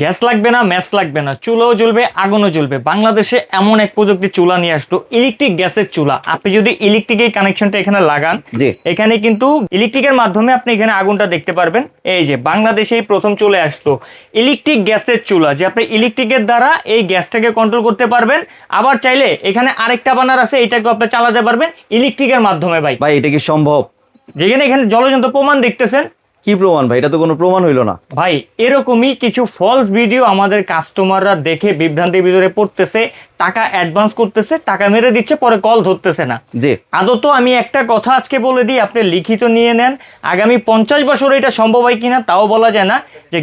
Gas লাগবে না, match লাগবে না, চুলাও জ্বলবে, আগুনও জ্বলবে। বাংলাদেশে এমন এক প্রযুক্তি চুলা নিয়ে আসলো, ইলেকট্রিক গ্যাসের চুলা। আপনি যদি ইলেকট্রিকের কানেকশনটা এখানে লাগান, এখানে কিন্তু ইলেকট্রিকের মাধ্যমে আপনি এখানে আগুনটা দেখতে পারবেন। এই যে বাংলাদেশেই প্রথম চলে আসলো ইলেকট্রিক গ্যাসের চুলা, যে আপনি ইলেকট্রিকের দ্বারা এই গ্যাসটাকে কন্ট্রোল করতে পারবেন। আবার চাইলে এখানে আরেকটা বানার আছে, এটাকে আপনি চালাতে পারবেন ইলেকট্রিকের মাধ্যমে। ভাই এটা কি সম্ভব? যেখানে এখানে জলযন্ত্র প্রমাণ দেখতেছেন। কি প্রমাণ ভাই? এটা তো কোনো প্রমাণ হইলো না ভাই। এরকমই কিছু ফলস ভিডিও আমাদের কাস্টমাররা দেখে বিভ্রান্তির ভিতরে পড়তেছে, টাকা অ্যাডভান্স করতেছে, টাকা মেরে দিচ্ছে, পরে কল ধরতেছে না। জি আদত আমি একটা কথা আজকে বলে দিই, আপনি লিখিত নিয়ে নেন। আগামী 50 বছর এটা সম্ভব হয় কিনা তাও বলা যায় না, যে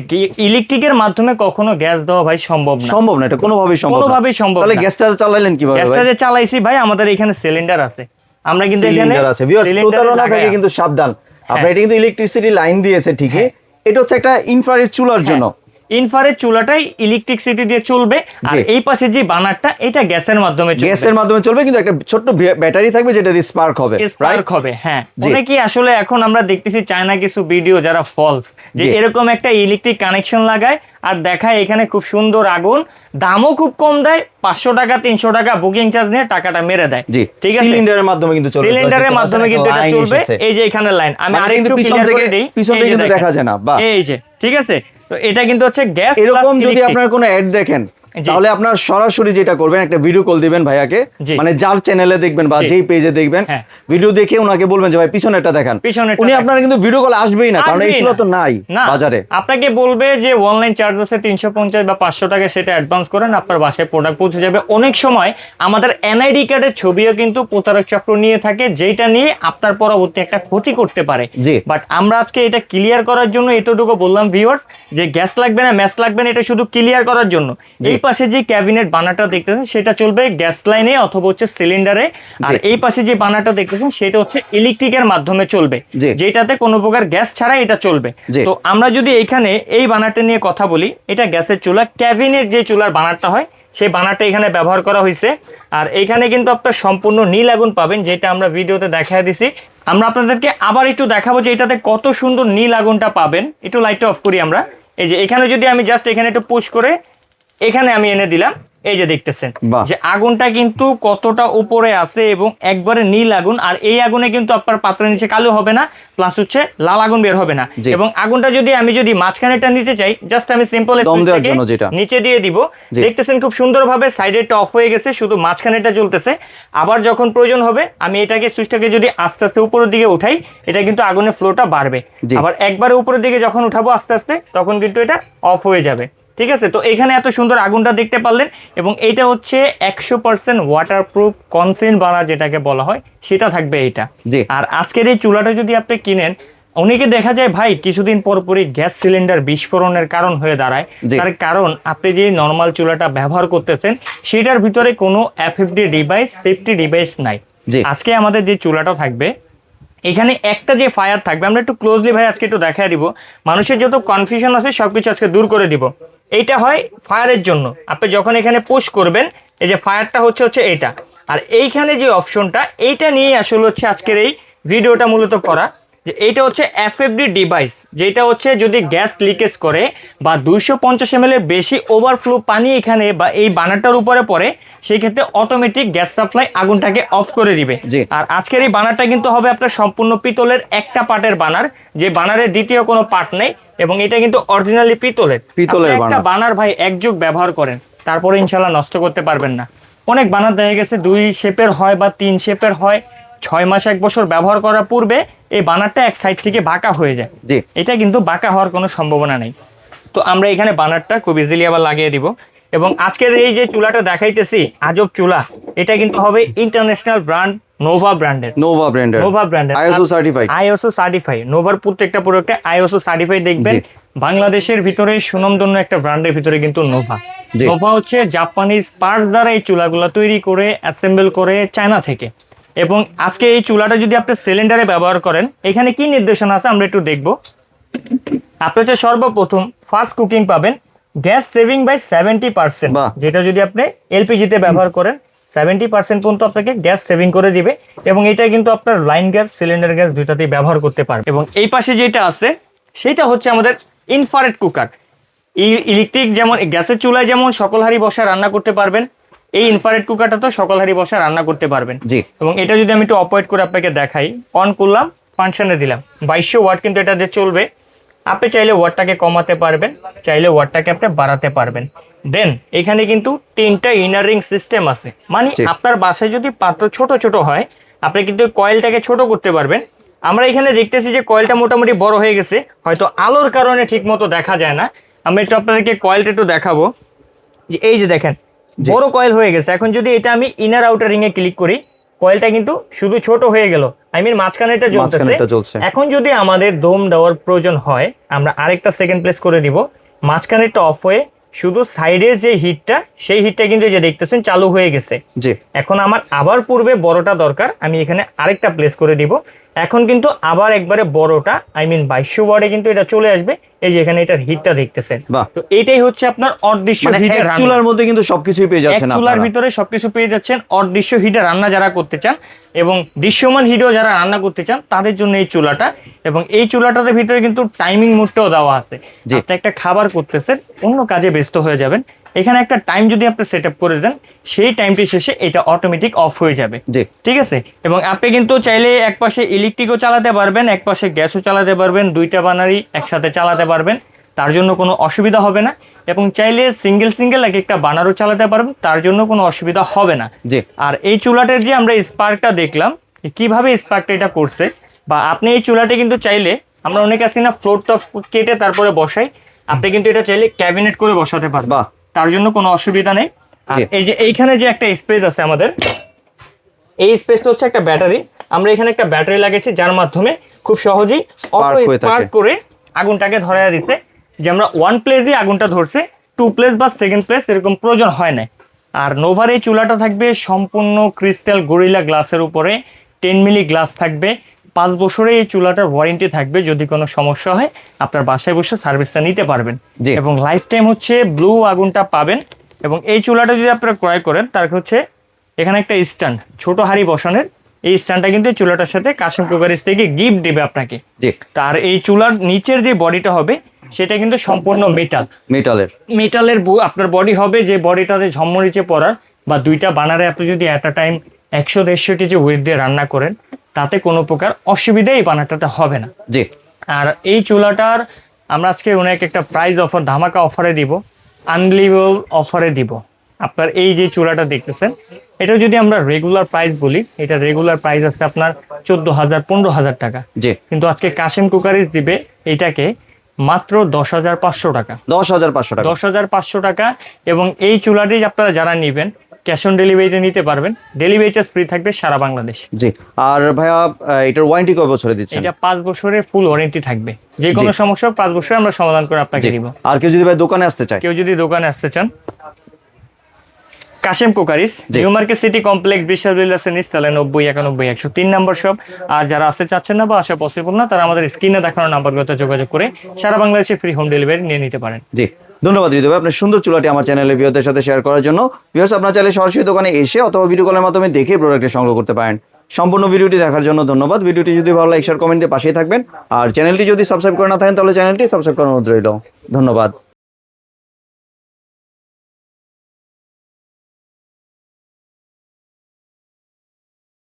ইলেকট্রিকের মাধ্যমে কখনো গ্যাস দেওয়া ভাই সম্ভব না। সম্ভব না, এটা কোনোভাবেই সম্ভব না। কোনোভাবেই সম্ভব না। তাহলে গ্যাসটা চালাইলেন কিভাবে? গ্যাসটা যে চালাইছি ভাই, আমাদের এখানে সিলিন্ডার আছে। আমরা কিন্তু এখানে সিলিন্ডার আছে। ভিউয়ার্স, প্রতারণা থেকে কিন্তু সাবধান। আপনারা এটা কিন্তু ইলেকট্রিসিটি লাইন দিয়েছে ঠিকই, এটা হচ্ছে একটা ইনফ্রারেড চুলার জন্য। ইনফ্রারেড চুলাটাই ইলেকট্রিসিটি দিয়ে চলবে, আর এই পাশে যে বানারটা এটা গ্যাসের মাধ্যমে চলবে। গ্যাসের মাধ্যমে চলবে, কিন্তু একটা ছোট্ট ব্যাটারি থাকবে যেটা দিয়ে স্পার্ক হবে। স্পার্ক হবে, হ্যাঁ। অনেকেই আসলে এখন আমরা দেখতেছি চায়না কিছু ভিডিও যারা ফলস, যে এরকম একটা ইলেকট্রিক কানেকশন লাগায় আর দেখায় এখানে খুব সুন্দর আগুন, দামও খুব কম দেয়, 500 টাকা 300 টাকা বুকিং চার্জ নিয়ে টাকাটা মেরে দেয়। ঠিক আছে, সিলিন্ডারের মাধ্যমে কিন্তু চলবে। সিলিন্ডারের মাধ্যমে কিন্তু এটা চলবে। এই যে এখানে লাইন, আমি আরেকটু পিছন থেকে কিন্তু দেখা যায় না। এই যে ঠিক আছে, তো এটা কিন্তু হচ্ছে গ্যাস। এরকম যদি আপনার কোনো অ্যাড দেখেন, তাহলে আপনার সরাসরি যেটা করবেন, একটা ভিডিও কল দিবেন ভাইয়াকে, মানে যার চ্যানেলে দেখবেন বা যেই পেজে দেখবেন, ভিডিও দেখে ওনাকে বলবেন যে ভাই পিছনেরটা দেখান। উনি আপনার কিন্তু ভিডিও কল আসবেই না, কারণ এই চুলা তো নাই বাজারে। আপনাকে বলবে যে অনলাইন চার্জ আছে 350 বা 500 টাকা, সেটা অ্যাডভান্স করেন, আপনার বাসায় প্রোডাক্ট পৌঁছে যাবে। অনেক সময় আমাদের এনআইডি কার্ডের ছবিও কিন্তু প্রতারক চক্র নিয়ে থাকে, যেটা নিয়ে আপনার পরবর্তী একটা ক্ষতি করতে পারে। বাট আমরা আজকে এটা ক্লিয়ার করার জন্য এতটুকু বললাম ভিউয়ার্স, যে গ্যাস লাগবে না, ম্যাচ লাগবে না, এটা শুধু ক্লিয়ার করার জন্য। এই পাশে যে ক্যাবিনেট বানাটা দেখতেছেন সেটা চলবে গ্যাস লাইনে অথবা হচ্ছে সিলিন্ডারে, আর এই পাশে যে বানাটা দেখতেছেন সেটা হচ্ছে ইলেকট্রিকের মাধ্যমে চলবে, যেটাতে কোনো প্রকার গ্যাস ছাড়া এটা চলবে। তো আমরা যদি এইখানে এই বানাটা নিয়ে কথা বলি, এটা গ্যাসের চুলা, ক্যাবিনেট যে চুলার বানাটা হয় সেই বানাটা এখানে ব্যবহার করা হয়েছে। আর এইখানে কিন্তু আপনার সম্পূর্ণ নীল আগুন পাবেন, যেটা আমরা ভিডিওতে দেখায় দিছি। আমরা আপনাদেরকে আবার একটু দেখাবো যে এটাতে কত সুন্দর নীল আগুনটা পাবেন। একটু লাইটটা অফ করি আমরা। এই যে এখানে যদি আমি জাস্ট এখানে একটু পুশ করে এখানে আমি এনে দিলাম, এই যে দেখতেছেন যে আগুনটা কিন্তু কতটা উপরে আছে এবং একবারে নীল আগুন। আর এই আগুনে কিন্তু আপনার পাত্রের নিচে কালো হবে না, প্লাস হচ্ছে লাল আগুন বের হবে না। এবং আগুনটা আমি যদি মাঝখানেটা নিতে চাই, জাস্ট আমি সিম্পল নিচে দিয়ে দিব। দেখতেছেন খুব সুন্দরভাবে সাইডেরটা অফ হয়ে গেছে, শুধু মাঝখানেটা জ্বলতেছে। আবার যখন প্রয়োজন হবে আমি এটাকে সুইচটাকে যদি আস্তে আস্তে উপরের দিকে উঠাই, এটা কিন্তু আগুনের ফ্লোটা বাড়বে। আবার একবারে উপরের দিকে যখন উঠাবো আস্তে আস্তে, তখন কিন্তু এটা অফ হয়ে যাবে। ঠিক আছে, তো এখানে এত সুন্দর আগুনটা দেখতে পারলেন। এবং এইটা হচ্ছে 100% ওয়াটারপ্রুফ কনসেন্ট বানা যেটাকে বলা হয়, সেটা থাকবে এটা। আর আজকের এই চুলাটা যদি আপনি কিনেন, অনেকে দেখা যায় ভাই কিছুদিন পর পরই গ্যাস সিলিন্ডার বিস্ফোরণের কারণ হয়ে দাঁড়ায়। তার কারণ আপনি যে নর্মাল চুলাটা ব্যবহার করতেছেন সেটার ভিতরে কোনো এফএফডি ডিভাইস, সেফটি ডিভাইস নাই। আজকে আমাদের যে চুলাটা থাকবে, এখানে একটা যে ফায়ার থাকবে, আমরা একটু ক্লোজলি ভাই আজকে একটু দেখায় দিব, মানুষের যত কনফিউশন আছে সবকিছু আজকে দূর করে দিব। এইটা হয় ফায়ারের জন্য, আপনি যখন এখানে পুশ করবেন, এই যে ফায়ারটা হচ্ছে এটা। আর এইখানে যে অপশনটা, এইটা নিয়ে আসলে হচ্ছে আজকের এই ভিডিওটা মূলত করা, যে এইটা হচ্ছে এফএফডি ডিভাইস, যেটা হচ্ছে যদি গ্যাস লিকেজ করে বা 250 ml এর বেশি ওভারফ্লো পানি এখানে বা এই বানারটার উপরে পড়ে, সেই ক্ষেত্রে অটোমেটিক গ্যাস সাপ্লাই আগুনটাকে অফ করে দিবে। আর আজকের এই বানারটা কিন্তু হবে আপনার সম্পূর্ণ পিতলের একটা পার্টের বানার, যে বানারের দ্বিতীয় কোনো পার্ট নেই। এবং এটা কিন্তু অরিজিনালি পিতলের একটা বানার ভাই, এক যুগ ব্যবহার করেন, তারপরে ইনশাল্লাহ নষ্ট করতে পারবেন না। অনেক বানার দেখা গেছে 2 শেপের হয় বা 3 শেপের হয়, 6 মাস 1 বছর ব্যবহার করার পূর্বে এই বানারটা এক সাইড থেকে বাঁকা হয়ে যায়। এটা কিন্তু বাঁকা হওয়ার কোনো সম্ভাবনা নেই। তো আমরা এখানে বানারটা খুব ইজিলি আবার লাগিয়ে দিব। এবং আজকের এই যে চুলাটা দেখাইতেছি, আজব চুলা, এটা কিন্তু হবে ইন্টারন্যাশনাল ব্র্যান্ড নোভা ব্র্যান্ডের। ISO certified. নোভার প্রত্যেকটা প্রোডাক্টে আইএসও সার্টিফাইড দেখবেন। বাংলাদেশের ভিতরে সুনামধন্য একটা ব্র্যান্ডের ভিতরে কিন্তু নোভা হচ্ছে জাপানিজ পার্টস দ্বারা এই চুলাগুলো তৈরি করে অ্যাসেম্বল করে চায়না থেকে। এবং আজকে এই চুলাটা যদি আপনি সিলিন্ডারে ব্যবহার করেন, এখানে কি নির্দেশনা আছে আমরা একটু দেখব। আপনি হচ্ছে সর্বপ্রথম ফাস্ট কুকিং পাবেন, গ্যাস সেভিং বাই 70%, যেটা যদি আপনি এলপিজিতে ব্যবহার করেন 70% পর্যন্ত আপনাকে গ্যাস সেভিং করে দিবে। এবং এটা কিন্তু আপনার লাইন গ্যাস, সিলিন্ডার গ্যাস দুইটাতেই ব্যবহার করতে পারবে। এবং এই পাশে যেটা আছে সেটা হচ্ছে আমাদের ইনফ্রারেড কুকার। ইলেকট্রিক যেমন গ্যাসের চুলায় যেমন সকল হাঁড়ি বসা রান্না করতে পারবেন, এই ইনফ্রারেড কুকারটা তো সকল হাঁড়ি বসা রান্না করতে পারবেন। জি। এবং এটা যদি আমি একটু অপারেট করে আপনাকে দেখাই, অন করলাম, ফাংশনে দিলাম, 2200 ওয়াট কিন্তু এটা দিয়ে চলবে। আপনি চাইলে ওয়াটটাকে কমাতে পারবেন, চাইলে ওয়াটটাকে আপনি বাড়াতে পারবেন। দেন এখানে কিন্তু 3টা ইনার রিং সিস্টেম আছে, মানে আপনার বাসায় যদি পাত্র ছোট ছোট হয় আপনি কিন্তু কয়েলটাকে ছোট করতে পারবেন। আমরা এখানে দেখতেছি যে কয়েলটা মোটামুটি বড় হয়ে গেছে, হয়তো আলোর কারণে ঠিক মতো দেখা যায় না। আমি একটু আপনাদেরকে কয়েলটা একটু দেখাবো, যে এই যে দেখেন বড় কয়েল হয়ে গেছে। এখন যদি এটা আমি ইনার আউটার রিং এ ক্লিক করি, কয়েলটা কিন্তু শুধু ছোট হয়ে গেল, আই মিন মাঝখানেটা জ্বলতেছে। এখন যদি আমাদের দম দেওয়ার প্রয়োজন হয় আমরা আরেকটা সেকেন্ড প্লেস করে দিব, মাঝখানেরটা অফ হয়ে শুধু সাইডের যে হিটটা, সেই হিটটা কিন্তু যে দেখতেছেন চালু হয়ে গেছে। এখন আমার আবার পূর্বে বড়টা দরকার, আমি এখানে আরেকটা প্লেস করে দিব। এখন কিন্তু আবার একবারে বড়টা, আই মিন 2200 ওয়াটে কিন্তু এটা চলে আসবে। এই যে এখানে এটার হিটটা দেখতেছেন, তো এইটাই হচ্ছে আপনার অদৃশ্য হিটে রান্না। চুলার মধ্যে কিন্তু সবকিছুই পেয়ে যাচ্ছেন, চুলার ভিতরে সবকিছু পেয়ে যাচ্ছেন। অদৃশ্য হিটে রান্না যারা করতে চান এবং দৃশ্যমান হিটেও যারা রান্না করতে চান তাদের জন্য এই চুলাটা। এবং এই চুলাটার ভিতরে কিন্তু টাইমিং মোডটাও দেওয়া আছে। আপনি একটা খাবার করতেছেন, অন্য কাজে ব্যস্ত হয়ে যাবেন, এখানে একটা টাইম যদি আপনি সেট আপ করে দেন, সেই টাইমটি শেষে এটা অটোমেটিক অফ হয়ে যাবে। ঠিক আছে। এবং আপনি কিন্তু চাইলে এক পাশে ইলেকট্রিকও চালাতে পারবেন, এক পাশে গ্যাসও চালাতে পারবেন, দুইটা বানারি একসাথে চালাতে পারবেন, তার জন্য কোনো অসুবিধা হবে না। এবং চাইলে সিঙ্গেল সিঙ্গেল এক একটা বানারও চালাতে পারবেন, তার জন্য কোনো অসুবিধা হবে না। আর এই চুলাটার যে আমরা স্পার্কটা দেখলাম, কিভাবে স্পার্কটা এটা করছে, বা আপনি এই চুলাটা কিন্তু চাইলে, আমরা অনেকে আছি না ফ্লোর টপ কেটে তারপরে বসাই, আপনি কিন্তু এটা চাইলে ক্যাবিনেট করে বসাতে পারবেন, তার জন্য কোনো অসুবিধা নেই। আর এই যে এইখানে যে একটা স্পেস আছে আমাদের, এই স্পেসটা হচ্ছে একটা ব্যাটারি। আমরা এখানে একটা ব্যাটারি লাগিয়েছি যার মাধ্যমে খুব সহজেই অটো স্পার্ক করে আগুনটাকে ধরায় দিছে। যে আমরা 1 প্লেসে আগুনটা ধরছে, 2 প্লেস বা সেকেন্ড প্লেস এরকম প্রয়োজন হয় না। আর নোভার এই চুলাটা থাকবে সম্পূর্ণ ক্রিস্টাল গরিলা গ্লাসের উপরে, 10 মিলি গ্লাস থাকবে। 5 বছরে এই চুলাটার ওয়ারেন্টি থাকবে, যদি কোনো সমস্যা হয় আপনার বাসায় বসে সার্ভিসটা নিতে পারবেন। এবং লাইফ টাইম হচ্ছে ব্লু আগুনটা পাবেন। এবং এই চুলাটা যদি আপনারা ক্রয় করেন, তার হচ্ছে এখানে একটা স্ট্যান্ড, ছোট হাঁড়ি বসানোর, এই স্ট্যান্ডটা কিন্তু চুলাটার সাথে কাশিম কুকারিজ থেকে গিফট দিবে আপনাকে। তার এই চুলার নিচের যে বডিটা হবে সেটা কিন্তু সম্পূর্ণ মেটালের আপনার বডি হবে, যে বডিটাতে ঝমরিচে পড়ার, বা দুইটা বানারে আপনি যদি এট আ টাইম 100-150 কেজি ওয়েট দিয়ে রান্না করেন, তাতে কোনো প্রকার অসুবিধা এই বানাটাতে হবে না। আর এই চুলাটার আমরা আজকে অনেক একটা প্রাইস অফার, ধামাকা অফারে দিব, আনবিলিভেবল অফারে দিব। আপনার এই যে চুলাটা দেখতেছেন, এটা যদি আমরা রেগুলার প্রাইস বলি, এটা রেগুলার প্রাইস আছে আপনার 14,000-15,000 টাকা। কিন্তু আজকে কাশিম কুকারিজ দিবে এটাকে মাত্র 10,500 টাকা। 10,500 টাকা। এবং এই চুলাটি আপনারা যারা নেবেন ক্যাশ অন ডেলিভারিতে নিতে পারবেন, ডেলিভারি চার্জ ফ্রি থাকবে সারা বাংলাদেশ। আর ভাইয়া এটার ওয়ারেন্টি কয় বছরে দিচ্ছেন? এটা 5 বছরের ফুল ওয়ারেন্টি থাকবে, যে কোনো সমস্যা 5 বছরে আমরা সমাধান করে আপনাকে দিব। আর কেউ যদি ভাই দোকানে আসতে চান, Kashim cookeries, new market city complex, Bishal বিল্ডার্সের নিচতলায় 90-91-103 নম্বর শপ। আর যারা আসতে চাচ্ছেন না বা আসা পসিবল না, তারা আমাদের স্ক্রিনে দেখানো নাম্বারগুলোতে যোগাযোগ করে সারা বাংলাদেশে ফ্রি হোম ডেলিভারি নিয়ে নিতে পারেন। ধন্যবাদ হৃদয় ভাই, আপনার সুন্দর চুলাটি আমার চ্যানেলে ভিউয়ারদের সাথে শেয়ার করার জন্য। ভিউয়ার্স, আপনারা চাইলে সরাসরি দোকানে এসে অথবা ভিডিও কলের মাধ্যমে দেখে প্রোডাক্টটি সংগ্রহ করতে পারেন। সম্পূর্ণ ভিডিওটি দেখার জন্য ধন্যবাদ। ভিডিওটি যদি ভালো লাগে শেয়ার কমেন্টে পাশেই থাকবেন। আর চ্যানেলটি যদি সাবস্ক্রাইব করে না থাকেন তাহলে চ্যানেলটি সাবস্ক্রাইব করার অনুরোধ রইল। ধন্যবাদ।